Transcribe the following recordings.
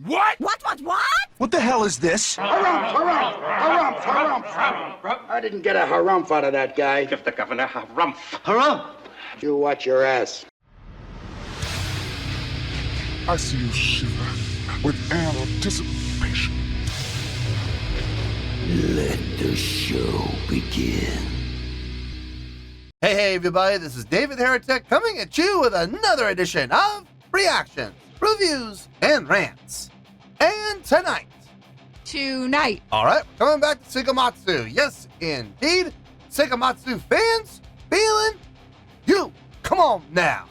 What? What? What the hell is this? Harumph. I didn't get a harumph out of that guy. Give the governor harumph. Harumph! You watch your ass. I see you shiver with anticipation. Let the show begin. Hey everybody, this is David Heretic coming at you with another edition of Reactions, Reviews, and Rants. And tonight, alright, coming back to Seikima-II. Yes, indeed, Seikima-II Fans Feeling You. Come on now.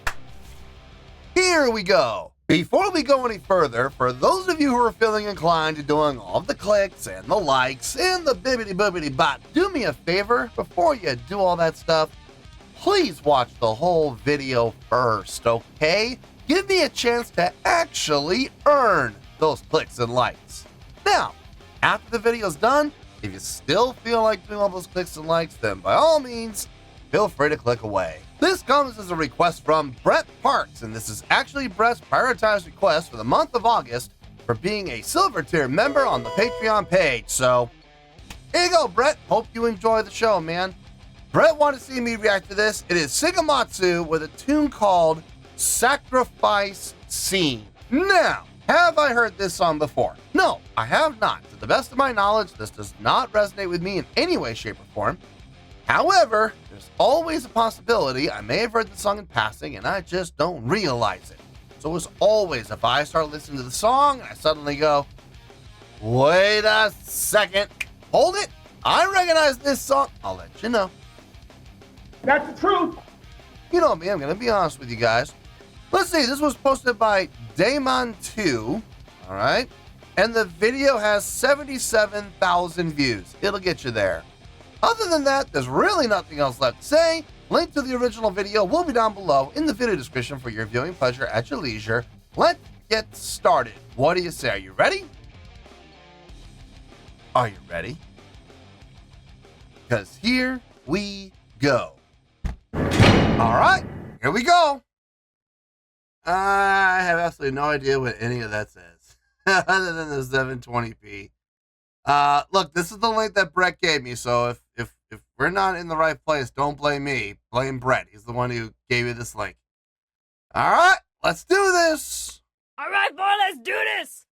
Here we go. Before we go any further, for those of you who are feeling inclined to doing all the clicks and the likes and the bibbity-boobity bot, do me a favor, before you do all that stuff, please watch the whole video first, okay? Give me a chance to actually earn those clicks and likes. Now, after the video's done, if you still feel like doing all those clicks and likes, then by all means, feel free to click away. This comes as a request from Brett Parks, and this is actually Brett's prioritized request for the month of August for being a silver tier member on the Patreon page. So, here you go, Brett. Hope you enjoy the show, man. Brett wanted to see me react to this. It is Seikima-II with a tune called Sacrifice Scene. Now, have I heard this song before? No, I have not. To the best of my knowledge, this does not resonate with me in any way, shape, or form. However, there's always a possibility I may have heard the song in passing and I just don't realize it. So as always, if I start listening to the song and I suddenly go, wait a second, hold it, I recognize this song, I'll let you know. That's the truth. You know me, I'm going to be honest with you guys. Let's see, this was posted by Damon2, all right? And the video has 77,000 views. It'll get you there. Other than that, there's really nothing else left to say. Link to the original video will be down below in the video description for your viewing pleasure at your leisure. Let's get started. What do you say? Are you ready? Are you ready? Because here we go. All right, here we go. I have absolutely no idea what any of that says, other than the 720p. Look, this is the link that Brett gave me, so if we're not in the right place, don't blame me. Blame Brett. He's the one who gave you this link. All right, let's do this. All right, boy, let's do this.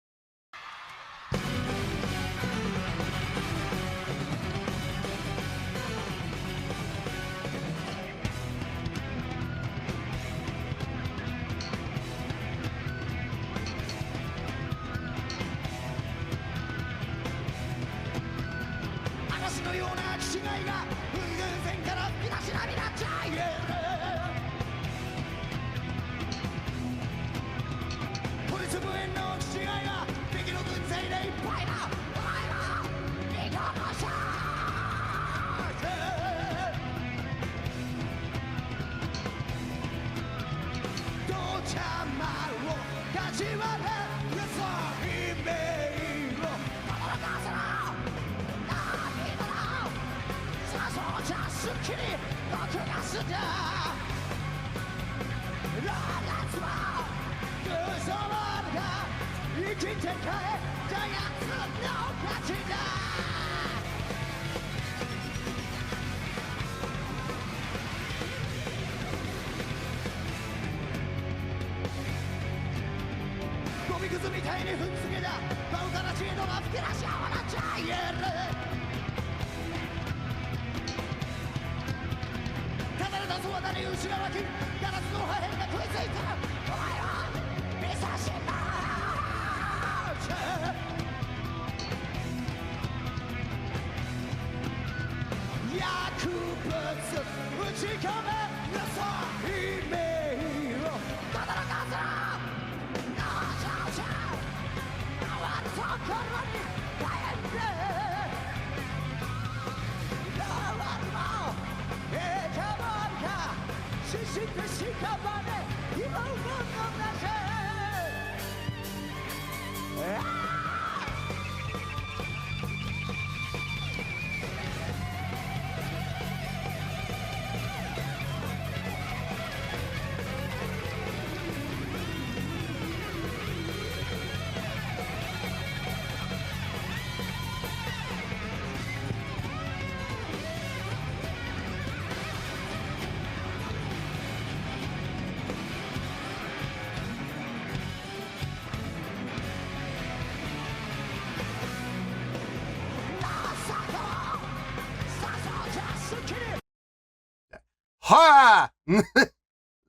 Ha!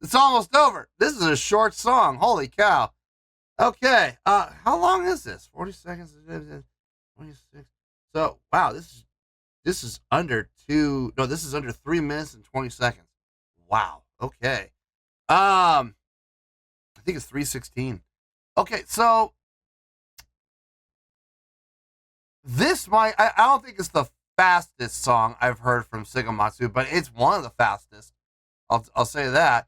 It's almost over. This is a short song. Holy cow. Okay. How long is this? 40 seconds. 26. So, wow, this is under 3 minutes and 20 seconds. Wow. Okay. I think it's 3:16. Okay, so I don't think it's the fastest song I've heard from Seikima-II, but it's one of the fastest. I'll say that.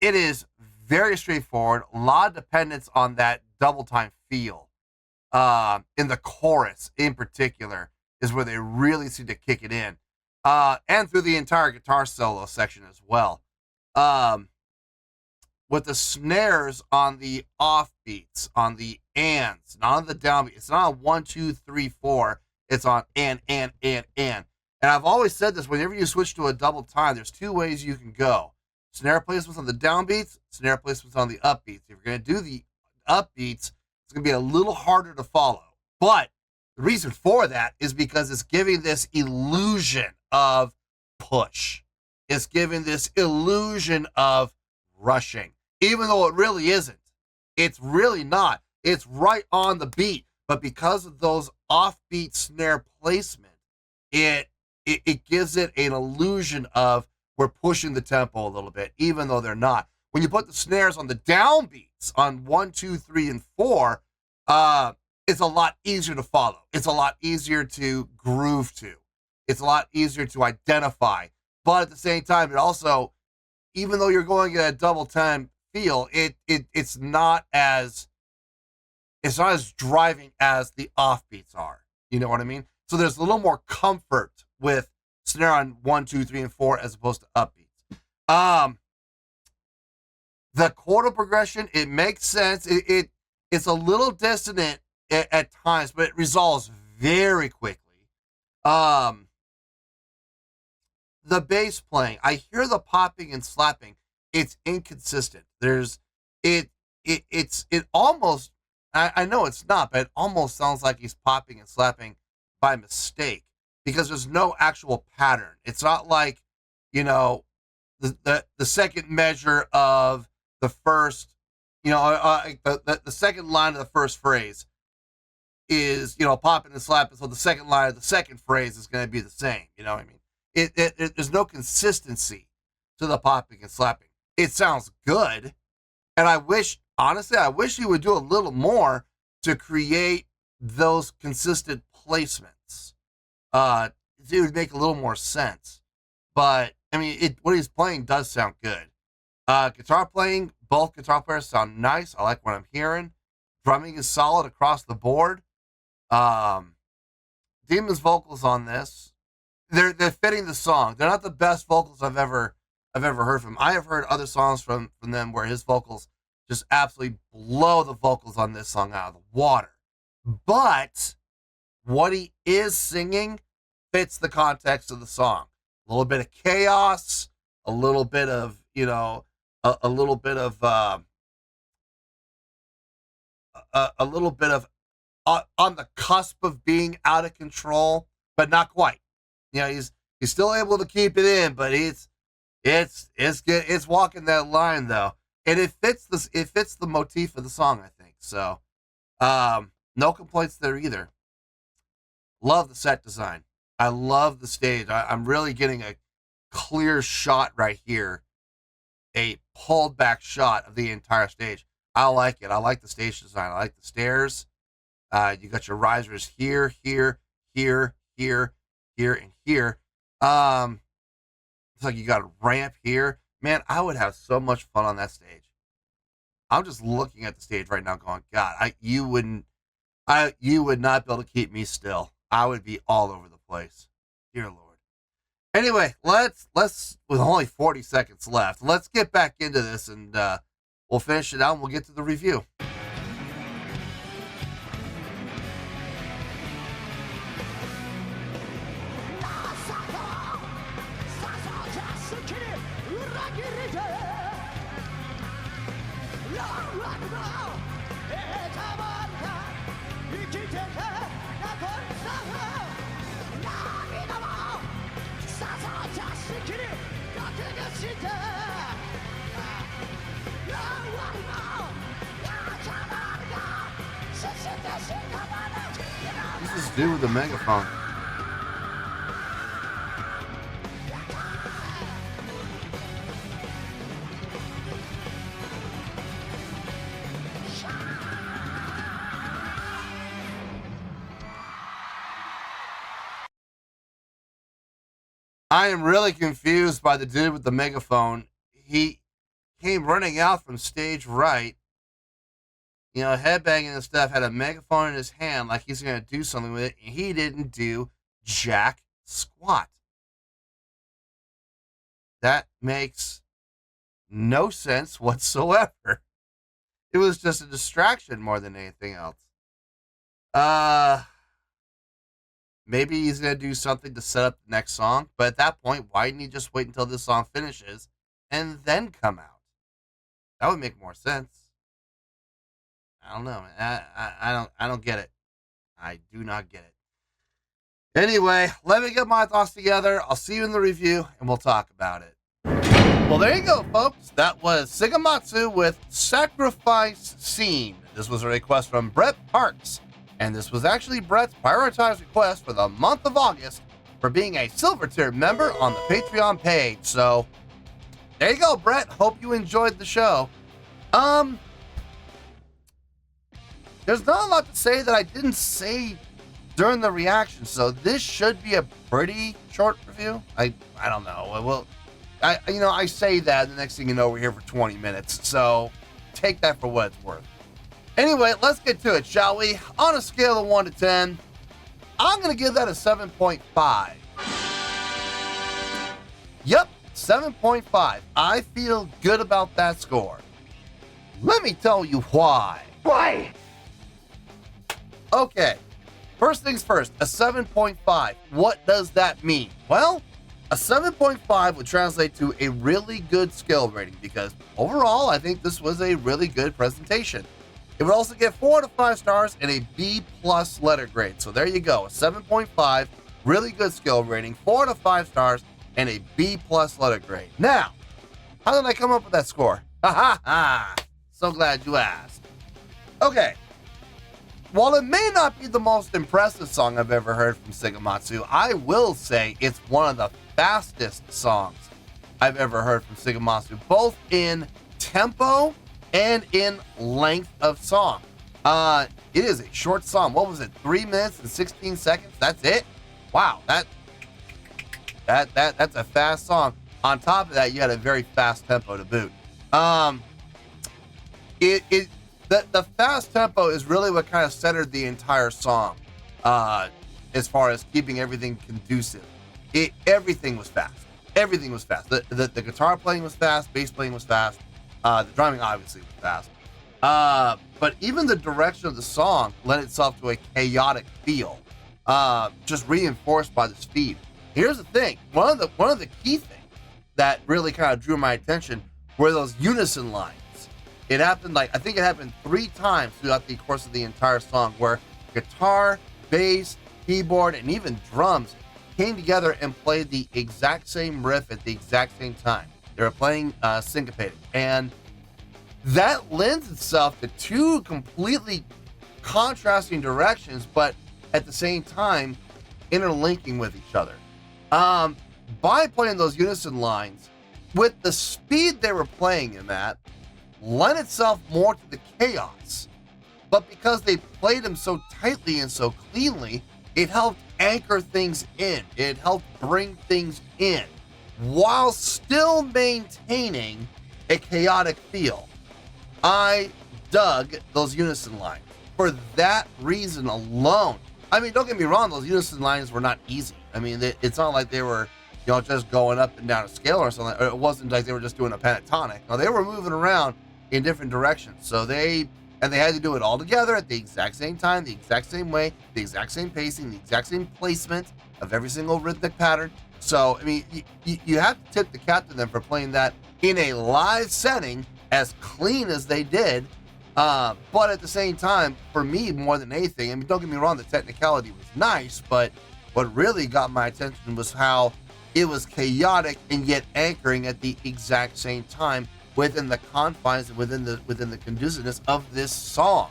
It is very straightforward. A lot of dependence on that double time feel. In the chorus, in particular, is where they really seem to kick it in. And through the entire guitar solo section as well. With the snares on the offbeats, on the ands, not on the downbeat. It's not a 1, 2, 3, 4. It's on and. And I've always said this, whenever you switch to a double time, there's two ways you can go. Snare placements on the downbeats, snare placements on the upbeats. If you're going to do the upbeats, it's going to be a little harder to follow. But the reason for that is because it's giving this illusion of push. It's giving this illusion of rushing, even though it really isn't. It's really not. It's right on the beat. But because of those offbeat snare placement, it gives it an illusion of we're pushing the tempo a little bit, even though they're not. When you put the snares on the downbeats on 1, 2, 3, and 4, it's a lot easier to follow. It's a lot easier to groove to. It's a lot easier to identify. But at the same time, it also, even though you're going at a double time feel, it's not as driving as the offbeats are. You know what I mean? So there's a little more comfort with snare on 1, 2, 3, and 4 as opposed to upbeats. The chordal progression, it makes sense. It's a little dissonant at times, but it resolves very quickly. The bass playing, I hear the popping and slapping. It's inconsistent. It almost, I know it's not, but it almost sounds like he's popping and slapping by mistake because there's no actual pattern. It's not like, the second measure of the first, the second line of the first phrase is, popping and slapping. So the second line of the second phrase is going to be the same. You know what I mean? There's no consistency to the popping and slapping. It sounds good. And I wish you would do a little more to create those consistent placements. It would make a little more sense. But, I mean, what he's playing does sound good. Guitar playing, both guitar players sound nice. I like what I'm hearing. Drumming is solid across the board. Demon's vocals on this, they're fitting the song. They're not the best vocals I've ever heard from him. I have heard other songs from them where his vocals just absolutely blow the vocals on this song out of the water. But what he is singing fits the context of the song. A little bit of chaos, a little bit of, a little bit of on the cusp of being out of control, but not quite. He's still able to keep it in, but it's good. It's walking that line though, and it fits the motif of the song, I think. So, no complaints there either. Love the set design. I love the stage. I'm really getting a clear shot right here, a pulled back shot of the entire stage. I like it. I like the stage design. I like the stairs. You got your risers here, here, here, here, here, and here. It's like you got a ramp here. Man, I would have so much fun on that stage. I'm just looking at the stage right now going, God, you would not be able to keep me still. I would be all over the place. Dear Lord. Anyway, let's with only 40 seconds left, let's get back into this and we'll finish it out and we'll get to the review. Who's this dude with the megaphone? I am really confused by the dude with the megaphone. He came running out from stage right, you know, headbanging and stuff, had a megaphone in his hand like he's going to do something with it, and he didn't do jack squat. That makes no sense whatsoever. It was just a distraction more than anything else. Maybe he's going to do something to set up the next song, but at that point, why didn't he just wait until this song finishes and then come out? That would make more sense. I don't know. I don't get it. I do not get it. Anyway, let me get my thoughts together. I'll see you in the review, and we'll talk about it. Well, there you go, folks. That was Seikima-II with Sacrifice Scene. This was a request from Brett Parks. And this was actually Brett's prioritized request for the month of August for being a silver tier member on the Patreon page. So there you go, Brett. Hope you enjoyed the show. There's not a lot to say that I didn't say during the reaction, so this should be a pretty short review. I don't know. I say that, and the next thing you know, we're here for 20 minutes. So take that for what it's worth. Anyway, let's get to it, shall we? On a scale of 1 to 10, I'm going to give that a 7.5. Yep, 7.5. I feel good about that score. Let me tell you why. Why? Okay, first things first, a 7.5. What does that mean? Well, a 7.5 would translate to a really good skill rating because overall, I think this was a really good presentation. It would also get 4 out of 5 stars and a B+ letter grade. So there you go, a 7.5, really good skill rating, 4 out of 5 stars, and a B+ letter grade. Now, how did I come up with that score? Ha ha ha! So glad you asked. Okay, while it may not be the most impressive song I've ever heard from Seikima-II, I will say it's one of the fastest songs I've ever heard from Seikima-II, both in tempo and in length of song. It is a short song. What was it? 3 minutes and 16 seconds? That's it? Wow, that's a fast song. On top of that, you had a very fast tempo to boot. The fast tempo is really what kind of centered the entire song, as far as keeping everything conducive. Everything was fast. Everything was fast. The guitar playing was fast. Bass playing was fast. The drumming obviously was fast. But even the direction of the song lent itself to a chaotic feel, just reinforced by the speed. Here's the thing. One of the key things that really kind of drew my attention were those unison lines. It happened I think it happened 3 times throughout the course of the entire song where guitar, bass, keyboard, and even drums came together and played the exact same riff at the exact same time. They were playing syncopated. And that lends itself to 2 completely contrasting directions, but at the same time, interlinking with each other. By playing those unison lines, with the speed they were playing them at, lent itself more to the chaos. But because they played them so tightly and so cleanly, it helped anchor things in. It helped bring things in, while still maintaining a chaotic feel. I dug those unison lines for that reason alone. I mean, don't get me wrong, those unison lines were not easy. I mean, it's not like they were, just going up and down a scale or something. Or it wasn't like they were just doing a pentatonic. No, they were moving around in different directions. So they had to do it all together at the exact same time, the exact same way, the exact same pacing, the exact same placement of every single rhythmic pattern. So, I mean, you have to tip the cap to them for playing that in a live setting as clean as they did. But at the same time, for me, more than anything, I mean, don't get me wrong, the technicality was nice, but what really got my attention was how it was chaotic and yet anchoring at the exact same time within the confines and within the conduciveness of this song.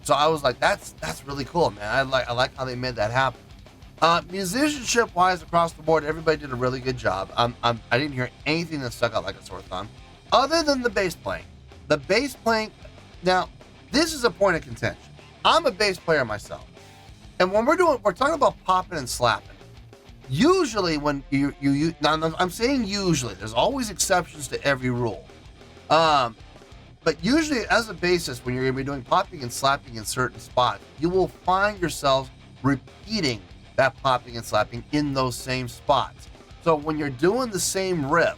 So I was like, that's really cool, man. I like how they made that happen. Musicianship wise across the board, everybody did a really good job. I didn't hear anything that stuck out like a sore thumb, other than the bass playing. The bass playing. Now, this is a point of contention. I'm a bass player myself, and when we're talking about popping and slapping. Usually, when you now I'm saying usually, there's always exceptions to every rule. But usually, as a bassist, when you're going to be doing popping and slapping in certain spots, you will find yourselves repeating that popping and slapping in those same spots. So when you're doing the same riff,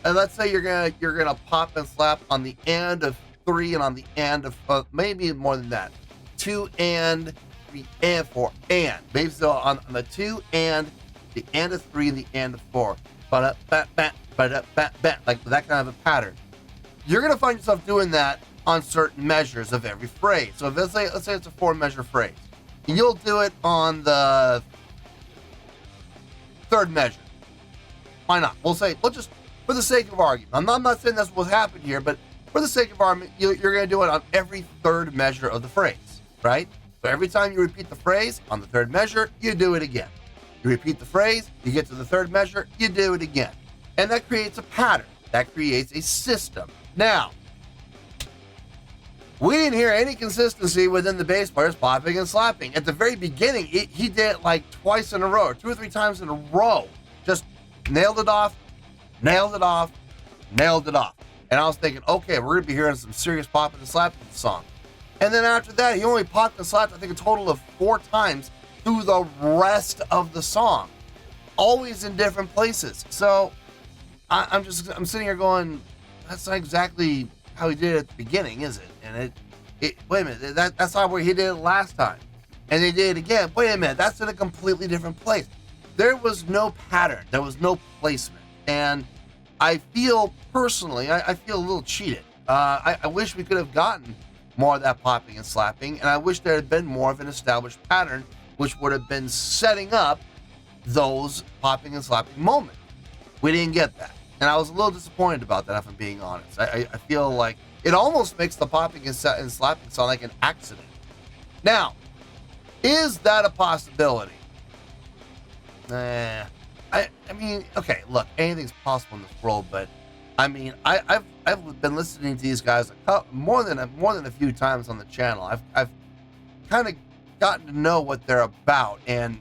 and let's say you're gonna pop and slap on the end of 3 and on the end of maybe more than that, 2 and 3 and 4 and maybe so on the 2 and the end of 3 and the end of 4, like that kind of a pattern. You're gonna find yourself doing that on certain measures of every phrase. So let's say it's a 4-measure phrase. You'll do it on the 3rd measure. Why not? We'll just, for the sake of argument, I'm not saying that's what happened here, but for the sake of argument, you're going to do it on every 3rd measure of the phrase, right? So every time you repeat the phrase on the 3rd measure, you do it again. You repeat the phrase, you get to the 3rd measure, you do it again. And that creates a pattern. That creates a system. Now, we didn't hear any consistency within the bass players popping and slapping. At the very beginning, he did it like twice in a row, or 2 or 3 times in a row. Just nailed it off. And I was thinking, okay, we're going to be hearing some serious popping and slapping in the song. And then after that, he only popped and slapped, I think, a total of 4 times through the rest of the song. Always in different places. So I'm sitting here going, that's not exactly how he did it at the beginning, is it? And wait a minute, that's not where he did it last time. And they did it again. Wait a minute, that's in a completely different place. There was no pattern. There was no placement. And I feel personally, I feel a little cheated. I wish we could have gotten more of that popping and slapping, and I wish there had been more of an established pattern, which would have been setting up those popping and slapping moments. We didn't get that. And I was a little disappointed about that, if I'm being honest. I feel like it almost makes the popping and slapping sound like an accident. Now, is that a possibility? I mean, okay, look, anything's possible in this world, but I mean, I've been listening to these guys more than a few times on the channel. I've kind of gotten to know what they're about, and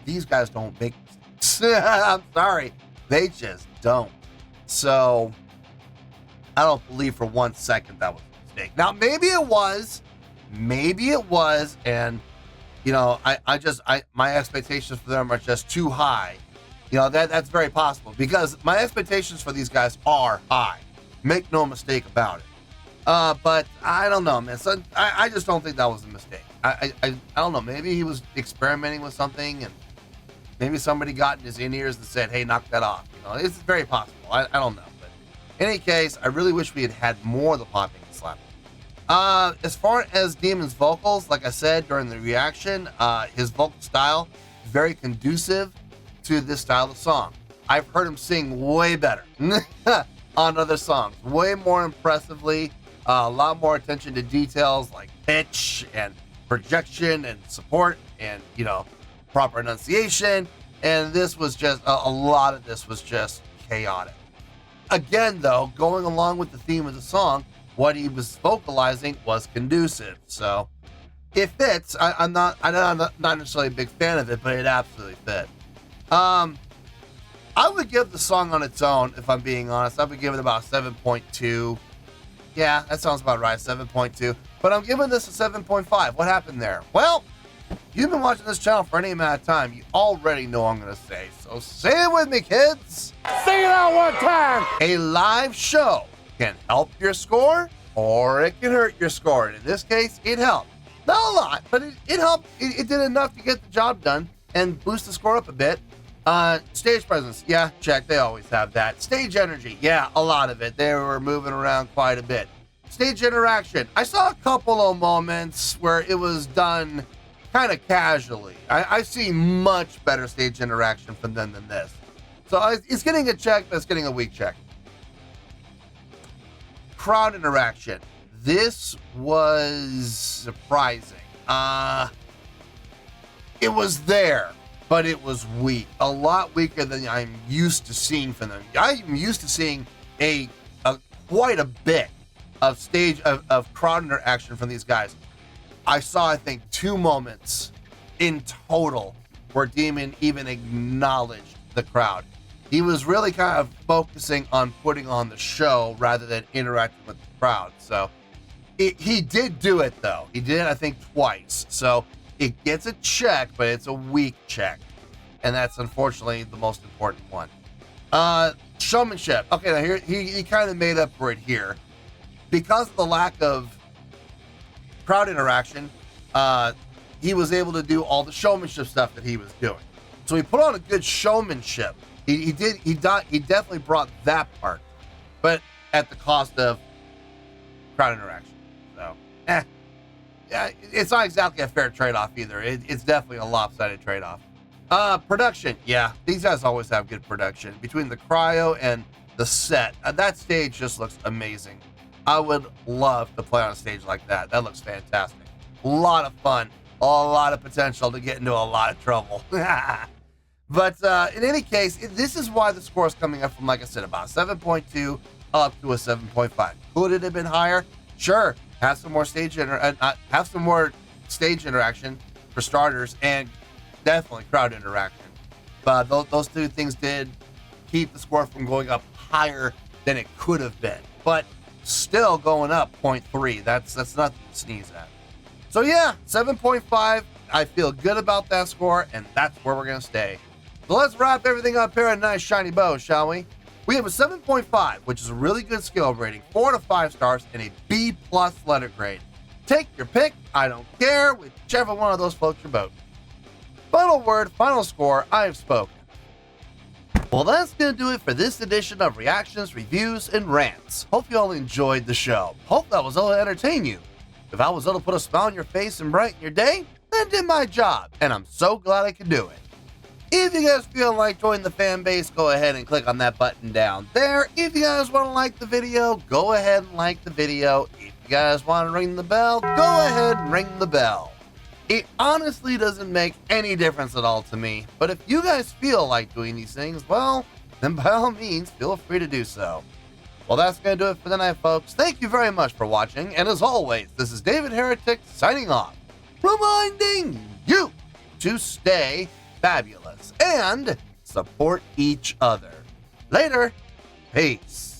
these guys don't make mistakes. I'm sorry, they just don't. So I don't believe for 1 second that was a mistake. Now, maybe it was, and you know, my expectations for them are just too high. You know, that's very possible, because my expectations for these guys are high. Make no mistake about it. But I don't know, man. So I just don't think that was a mistake. I don't know. Maybe he was experimenting with something, and maybe somebody got in his in-ears and said, hey, knock that off. You know, it's very possible. I don't know. But in any case, I really wish we had had more of the popping and slapping. As far as Demon's vocals, like I said during the reaction, his vocal style is very conducive to this style of song. I've heard him sing way better on other songs, way more impressively, a lot more attention to details like pitch and projection and support and, you know, proper enunciation. And this was just, a lot of this was just chaotic. Again, though, going along with the theme of the song, what he was vocalizing was conducive. So it fits. I'm not necessarily a big fan of it, but it absolutely fit. I would give the song on its own, if I'm being honest, I would give it about 7.2. Yeah, that sounds about right, 7.2. But I'm giving this a 7.5. What happened there? Well, if you've been watching this channel for any amount of time, you already know what I'm going to say. So say it with me, kids. Say it out one time. A live show can help your score, or it can hurt your score. And in this case, it helped. Not a lot, but it helped. It did enough to get the job done and boost the score up a bit. Stage presence, yeah, check. They always have that. Stage energy, yeah, a lot of it. They were moving around quite a bit. Stage interaction, I saw a couple of moments where it was done kind of casually. I see much better stage interaction from them than this. So it's getting a check, but it's getting a weak check. Crowd interaction, this was surprising. It was there, but it was weak. A lot weaker than I'm used to seeing from them. I'm used to seeing quite a bit of crowd interaction from these guys. I saw, I think, 2 moments in total where Demon even acknowledged the crowd. He was really kind of focusing on putting on the show rather than interacting with the crowd. So he did do it, though. He did, I think, twice. So it gets a check, but it's a weak check. And that's unfortunately the most important one. Showmanship. Okay, now here he kind of made up for it here. Because of the lack of crowd interaction, he was able to do all the showmanship stuff that he was doing. So he put on a good showmanship. He definitely brought that part, but at the cost of crowd interaction. So, yeah, it's not exactly a fair trade-off either. It's definitely a lopsided trade-off. Production. Yeah, these guys always have good production. Between the cryo and the set, that stage just looks amazing. I would love to play on a stage like that. That looks fantastic. A lot of fun. A lot of potential to get into a lot of trouble. But in any case, this is why the score is coming up from, like I said, about 7.2 up to a 7.5. Could it have been higher? Sure. Have some more stage interaction for starters, and definitely crowd interaction. But those 2 things did keep the score from going up higher than it could have been. But still going up 0.3. That's nothing to sneeze at. So yeah, 7.5. I feel good about that score, and that's where we're going to stay. So let's wrap everything up here in a nice shiny bow, shall we? We have a 7.5, which is a really good skill rating, 4 to 5 stars, and a B+ letter grade. Take your pick. I don't care, whichever one of those floats your boat. Final word, final score, I have spoken. Well, that's going to do it for this edition of Reactions, Reviews, and Rants. Hope you all enjoyed the show. Hope that was able to entertain you. If I was able to put a smile on your face and brighten your day, then I did my job, and I'm so glad I could do it. If you guys feel like joining the fan base, go ahead and click on that button down there. If you guys want to like the video, go ahead and like the video. If you guys want to ring the bell, go ahead and ring the bell. It honestly doesn't make any difference at all to me, but if you guys feel like doing these things, well, then by all means, feel free to do so. Well, that's going to do it for the night, folks. Thank you very much for watching, and as always, this is David Heretic signing off, reminding you to stay fabulous and support each other. Later. Peace.